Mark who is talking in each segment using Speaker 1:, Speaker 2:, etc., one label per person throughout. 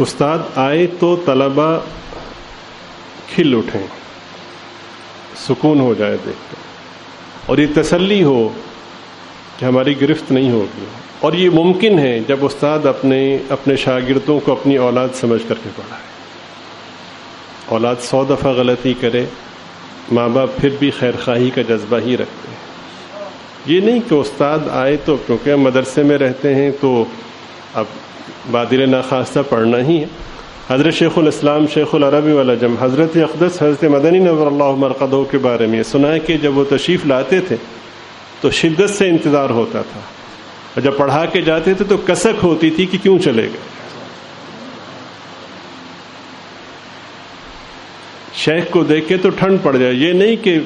Speaker 1: استاد آئے تو طلبہ کھل اٹھیں، سکون ہو جائے دیکھ کر، اور یہ تسلی ہو کہ ہماری گرفت نہیں ہوگی. اور یہ ممکن ہے جب استاد اپنے شاگردوں کو اپنی اولاد سمجھ کر کے پڑھائے. اولاد 100 دفعہ غلطی کرے، ماں باپ پھر بھی خیر خواہی کا جذبہ ہی رکھتے ہیں. یہ نہیں کہ استاد آئے تو کیونکہ ہم مدرسے میں رہتے ہیں تو اب بادل ناخواستہ پڑھنا ہی ہے. حضرت شیخ الاسلام شیخ العربی والعجم حضرت اقدس حضرت مدنی نور اللہ مرقدہ کے بارے میں سنا ہے کہ جب وہ تشریف لاتے تھے تو شدت سے انتظار ہوتا تھا، اور جب پڑھا کے جاتے تھے تو کسک ہوتی تھی کہ کیوں چلے گئے. شیخ کو دیکھ کے تو ٹھنڈ پڑ جائے، یہ نہیں کہ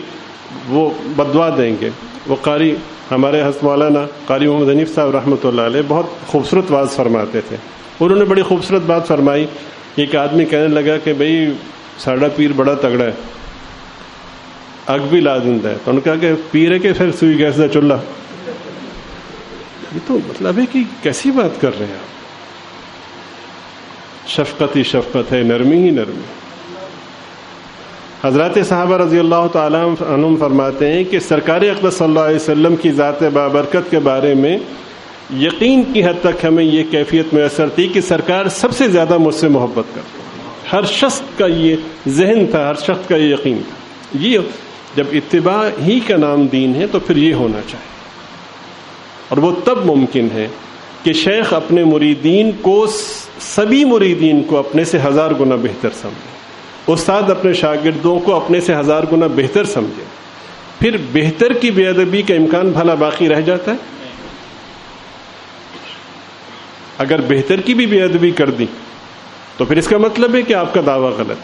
Speaker 1: وہ بدوا دیں گے. وہ قاری ہمارے حضرت مولانا قاری محمد حنیف صاحب رحمۃ اللہ علیہ بہت خوبصورت واز فرماتے تھے. انہوں نے بڑی خوبصورت بات فرمائی. ایک آدمی کہنے لگا کہ بھئی ساڑھا پیر بڑا تگڑا ہے، اگ بھی لازمدہ ہے. تو انہوں نے کہا کہ پیر ہے کہ پھر سوئی گیس دا چولہا. یہ تو مطلب ہے کہ کیسی بات کر رہے ہیں آپ. شفقت ہی شفقت ہے، نرمی ہی نرمی. حضرات صحابہ رضی اللہ تعالیٰ عنہم فرماتے ہیں کہ سرکار اقدس صلی اللہ علیہ وسلم کی ذات بابرکت کے بارے میں یقین کی حد تک ہمیں یہ کیفیت میسر تھی کہ سرکار سب سے زیادہ مجھ سے محبت کرتے. ہر شخص کا یہ ذہن تھا، ہر شخص کا یہ یقین تھا. یہ جب اتباع ہی کا نام دین ہے تو پھر یہ ہونا چاہیے. اور وہ تب ممکن ہے کہ شیخ اپنے مریدین کو، سبھی مریدین کو اپنے سے 1000 گنا بہتر سمجھے، استاد اپنے شاگردوں کو اپنے سے 1000 گنا بہتر سمجھے. پھر بہتر کی بے ادبی کا امکان بھلا باقی رہ جاتا ہے؟ اگر بہتر کی بھی بے ادبی کر دی تو پھر اس کا مطلب ہے کہ آپ کا دعویٰ غلط.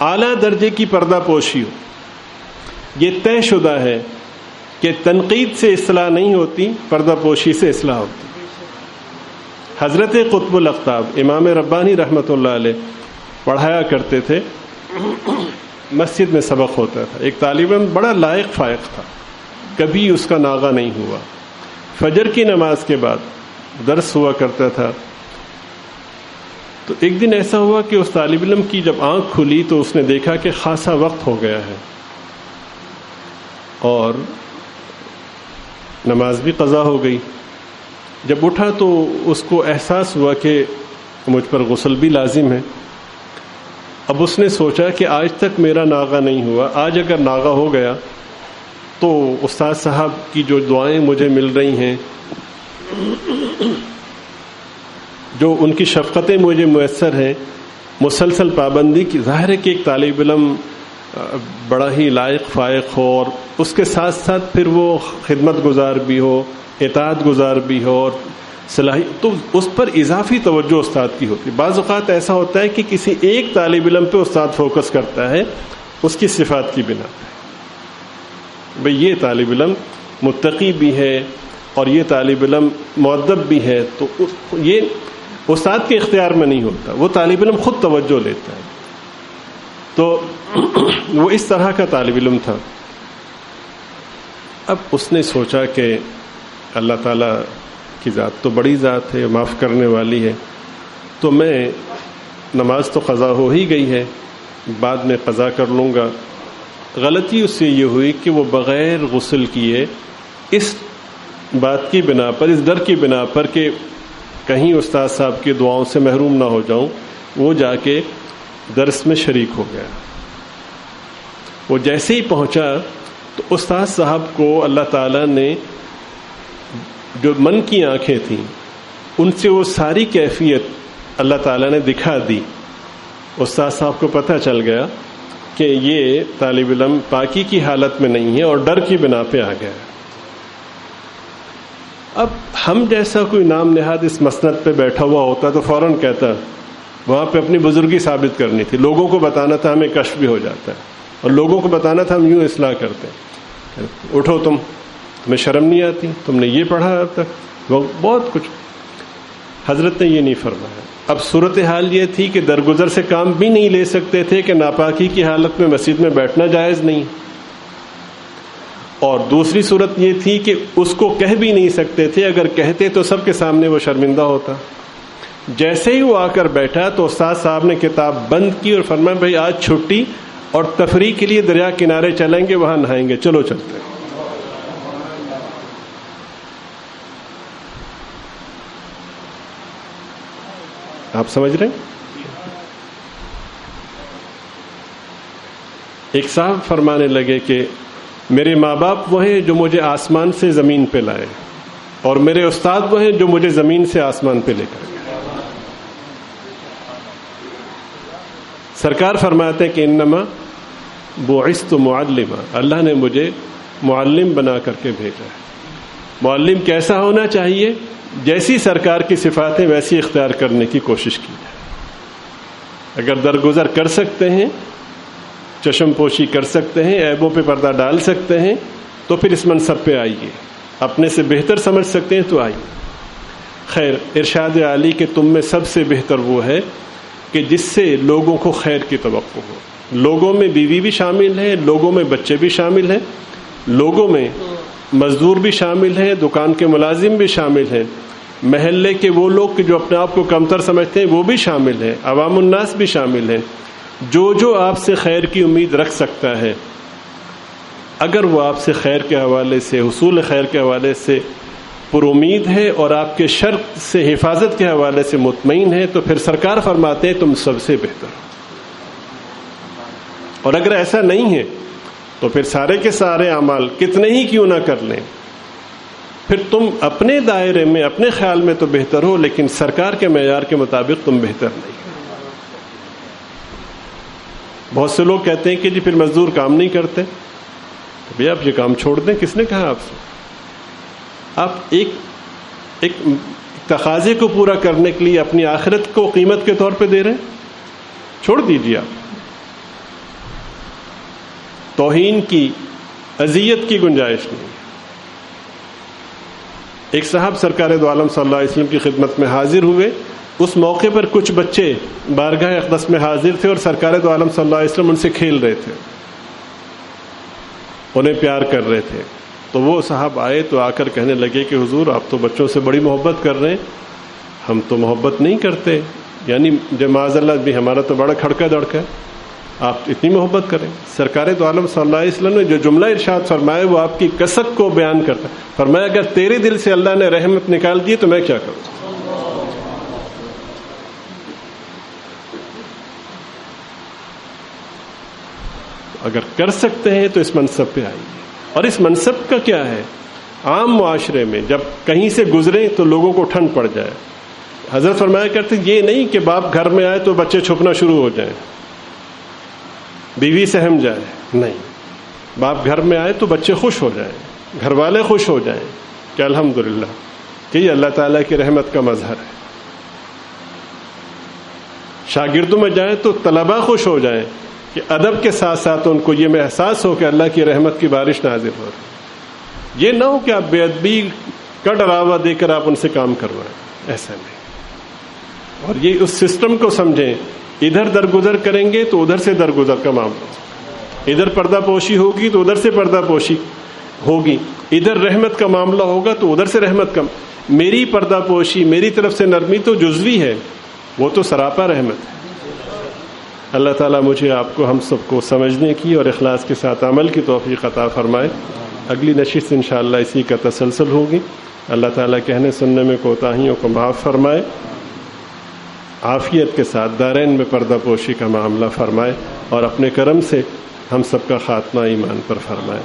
Speaker 1: اعلیٰ درجے کی پردہ پوشی ہو، یہ طے شدہ ہے کہ تنقید سے اصلاح نہیں ہوتی، پردہ پوشی سے اصلاح ہوتی. حضرت قطب الاقطاب امام ربانی رحمۃ اللہ علیہ پڑھایا کرتے تھے. مسجد میں سبق ہوتا تھا. ایک طالب علم بڑا لائق فائق تھا، کبھی اس کا ناغہ نہیں ہوا. فجر کی نماز کے بعد درس ہوا کرتا تھا. تو ایک دن ایسا ہوا کہ اس طالب علم کی جب آنکھ کھلی تو اس نے دیکھا کہ خاصا وقت ہو گیا ہے اور نماز بھی قضا ہو گئی. جب اٹھا تو اس کو احساس ہوا کہ مجھ پر غسل بھی لازم ہے. اب اس نے سوچا کہ آج تک میرا ناغہ نہیں ہوا، آج اگر ناغہ ہو گیا تو استاد صاحب کی جو دعائیں مجھے مل رہی ہیں، جو ان کی شفقتیں مجھے میسر ہیں، مسلسل پابندی کی، ظاہر ہے کہ ایک طالب علم بڑا ہی لائق فائق ہو اور اس کے ساتھ ساتھ پھر وہ خدمت گزار بھی ہو، اطاعت گزار بھی ہو اور صلاحیت، تو اس پر اضافی توجہ استاد کی ہوتی. بعض اوقات ایسا ہوتا ہے کہ کسی ایک طالب علم پہ استاد فوکس کرتا ہے اس کی صفات کی بنا پہ. بھئی یہ طالب علم متقی بھی ہے اور یہ طالب علم مؤدب بھی ہے، تو یہ استاد کے اختیار میں نہیں ہوتا، وہ طالب علم خود توجہ لیتا ہے. تو وہ اس طرح کا طالب علم تھا. اب اس نے سوچا کہ اللہ تعالیٰ کی ذات تو بڑی ذات ہے، معاف کرنے والی ہے، تو میں نماز تو قضا ہو ہی گئی ہے، بعد میں قضا کر لوں گا. غلطی اس سے یہ ہوئی کہ وہ بغیر غسل کیے اس بات کی بنا پر، اس ڈر کی بنا پر کہ کہیں استاد صاحب کی دعاؤں سے محروم نہ ہو جاؤں، وہ جا کے درس میں شریک ہو گیا. وہ جیسے ہی پہنچا تو استاد صاحب کو اللہ تعالیٰ نے جو من کی آنکھیں تھیں ان سے وہ ساری کیفیت اللہ تعالیٰ نے دکھا دی. استاد صاحب کو پتہ چل گیا کہ یہ طالب علم پاکی کی حالت میں نہیں ہے اور ڈر کی بنا پہ آ گیا. اب ہم جیسا کوئی نام نہاد اس مسند پہ بیٹھا ہوا ہوتا تو فوراً کہتا وہاں پہ اپنی بزرگی ثابت کرنی تھی، لوگوں کو بتانا تھا، ہمیں کشف بھی ہو جاتا ہے، اور لوگوں کو بتانا تھا ہم یوں اصلاح کرتے ہیں. اٹھو تمہیں شرم نہیں آتی، تم نے یہ پڑھا اب تک، وہ بہت کچھ. حضرت نے یہ نہیں فرمایا. اب صورتحال یہ تھی کہ درگزر سے کام بھی نہیں لے سکتے تھے کہ ناپاکی کی حالت میں مسجد میں بیٹھنا جائز نہیں، اور دوسری صورت یہ تھی کہ اس کو کہہ بھی نہیں سکتے تھے، اگر کہتے تو سب کے سامنے وہ شرمندہ ہوتا. جیسے ہی وہ آ کر بیٹھا تو استاد صاحب نے کتاب بند کی اور فرمایا بھائی آج چھٹی اور تفریح کے لیے دریا کنارے چلیں گے، وہاں نہائیں گے، چلو چلتے ہیں۔ آپ سمجھ رہے ہیں؟ ایک صاحب فرمانے لگے کہ میرے ماں باپ وہ ہیں جو مجھے آسمان سے زمین پہ لائے، اور میرے استاد وہ ہیں جو مجھے زمین سے آسمان پہ لے کر گئے۔ سرکار فرماتے ہیں کہ انما بعثت معلما، اللہ نے مجھے معلم بنا کر کے بھیجا ہے۔ معلم کیسا ہونا چاہیے؟ جیسی سرکار کی صفاتیں ویسی اختیار کرنے کی کوشش کی جائے۔ اگر درگزر کر سکتے ہیں، چشم پوشی کر سکتے ہیں، عیبوں پہ پردہ ڈال سکتے ہیں، تو پھر اس منصب پہ آئیے۔ اپنے سے بہتر سمجھ سکتے ہیں تو آئیے۔ خیر، ارشاد عالی کہ تم میں سب سے بہتر وہ ہے کہ جس سے لوگوں کو خیر کی توقع ہو۔ لوگوں میں بیوی بھی شامل ہے، لوگوں میں بچے بھی شامل ہیں، لوگوں میں مزدور بھی شامل ہیں، دکان کے ملازم بھی شامل ہیں، محلے کے وہ لوگ جو اپنے آپ کو کمتر سمجھتے ہیں وہ بھی شامل ہیں، عوام الناس بھی شامل ہیں۔ جو آپ سے خیر کی امید رکھ سکتا ہے، اگر وہ آپ سے خیر کے حوالے سے، حصول خیر کے حوالے سے پر امید ہے اور آپ کے شر سے حفاظت کے حوالے سے مطمئن ہے، تو پھر سرکار فرماتے ہیں تم سب سے بہتر ہو۔ اور اگر ایسا نہیں ہے تو پھر سارے کے سارے اعمال کتنے ہی کیوں نہ کر لیں، پھر تم اپنے دائرے میں اپنے خیال میں تو بہتر ہو، لیکن سرکار کے معیار کے مطابق تم بہتر نہیں۔ بہت سے لوگ کہتے ہیں کہ جی پھر مزدور کام نہیں کرتے، تو بھئی آپ یہ کام چھوڑ دیں، کس نے کہا آپ سے؟ آپ ایک تقاضے کو پورا کرنے کے لیے اپنی آخرت کو قیمت کے طور پہ دے رہے ہیں، چھوڑ دیجیے آپ۔ توہین کی، اذیت کی گنجائش نہیں۔ ایک صاحب سرکار دو عالم صلی اللہ علیہ وسلم کی خدمت میں حاضر ہوئے، اس موقع پر کچھ بچے بارگاہ اقدس میں حاضر تھے اور سرکار دو عالم صلی اللہ علیہ وسلم ان سے کھیل رہے تھے، انہیں پیار کر رہے تھے۔ تو وہ صاحب آئے تو آ کر کہنے لگے کہ حضور آپ تو بچوں سے بڑی محبت کر رہے ہیں، ہم تو محبت نہیں کرتے، یعنی جب معاذ اللہ بھی ہمارا تو بڑا کھڑکا دڑکا ہے، آپ اتنی محبت کریں۔ سرکار دو عالم صلی اللہ علیہ وسلم نے جو جملہ ارشاد فرمایا وہ آپ کی کثرت کو بیان کرتا ہے۔ فرمایا اگر تیرے دل سے اللہ نے رحمت نکال دی تو میں کیا کروں؟ اگر کر سکتے ہیں تو اس منصب پہ آئیے۔ اور اس منصب کا کیا ہے؟ عام معاشرے میں جب کہیں سے گزریں تو لوگوں کو ٹھنڈ پڑ جائے۔ حضرت فرمایا کرتے یہ نہیں کہ باپ گھر میں آئے تو بچے چھپنا شروع ہو جائیں، بیوی سہم جائے، نہیں، باپ گھر میں آئے تو بچے خوش ہو جائیں، گھر والے خوش ہو جائیں کہ الحمدللہ کہ یہ اللہ تعالیٰ کی رحمت کا مظہر ہے۔ شاگردوں میں جائیں تو طلباء خوش ہو جائیں کہ ادب کے ساتھ ساتھ ان کو یہ محسوس ہو کہ اللہ کی رحمت کی بارش نازل ہو رہی۔ یہ نہ ہو کہ آپ بے ادبی کا ڈراوا دے کر آپ ان سے کام کروائیں، ایسا نہیں۔ اور یہ اس سسٹم کو سمجھیں، ادھر درگزر کریں گے تو ادھر سے درگزر کا معاملہ ہوگا، ادھر پردہ پوشی ہوگی تو ادھر سے پردہ پوشی ہوگی، ادھر رحمت کا معاملہ ہوگا تو ادھر سے رحمت کا۔ میری پردہ پوشی، میری طرف سے نرمی تو جزوی ہے، وہ تو سراپا رحمت ہے۔ اللہ تعالیٰ مجھے آپ کو ہم سب کو سمجھنے کی اور اخلاص کے ساتھ عمل کی توفیق عطا فرمائے۔ اگلی نشست انشاءاللہ اسی کا تسلسل ہوگی۔ اللہ تعالیٰ کہنے سننے میں کوتاہیوں کو معاف فرمائے، عافیت کے ساتھ دارین میں پردہ پوشی کا معاملہ فرمائے، اور اپنے کرم سے ہم سب کا خاتمہ ایمان پر فرمائے۔